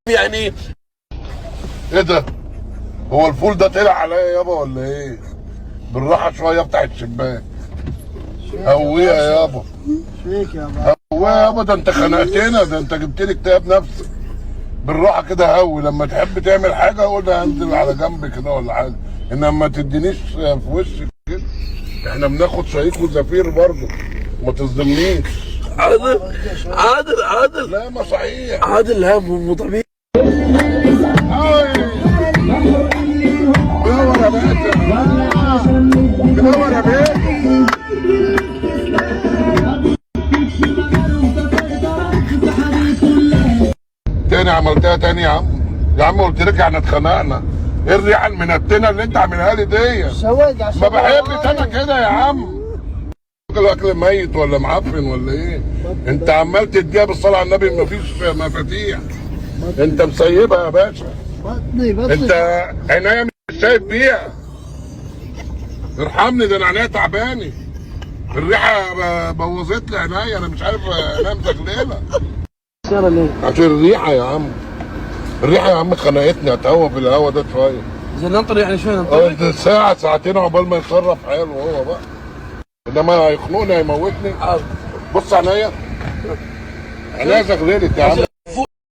يعني ايه ده؟ هو الفول ده طلع عليا يابا ولا ايه؟ بالراحه شويه افتح الشباك. هويها يابا. فيك يابا. هويها يابا، ده انت خنقتنا، ده انت جبت لي اكتئاب نفسي. بالراحه كده هوي، لما تحب تعمل حاجه قول هنزل على جنب كده ولا حاجه، انما ما تدينيش في وشي كده. احنا بناخد شهيق وزفير برضه، ما تصدمنيش. عادل عادل عادل لا ما صحيح. عادل لا مو طبيعي. منور يا باشا، منور يا باشا. تاني عملتها تاني يا عم. يا عم قلت لك احنا اتخانقنا. ايه الريحه المنتنه اللي انت عاملها لي دي؟ سواد عشان ما بحبش انا كده يا عم. الاكل ميت ولا معفن ولا ايه؟ انت عمال تديها بالصلاه على النبي، مفيش مفاتيح. انت مسيبها يا باشا. بطني انت عينيا مش شايف بيها. ارحمني، ده انا عينيا تعباني. الريحه بوظت لي عينيا، انا مش عارف انام زغلله. سيارة ليه؟ عشان الريحه يا عم. الريحه يا عم خنقتني، اتهوى في الهوا ده شويه. زين ننطر يعني شوي ننطر. ده ساعه ساعتين عقبال ما يتصرف حاله هو بقى. انما هيخنقني هيموتني. بص عينيا، عينيا زغللت يا عم.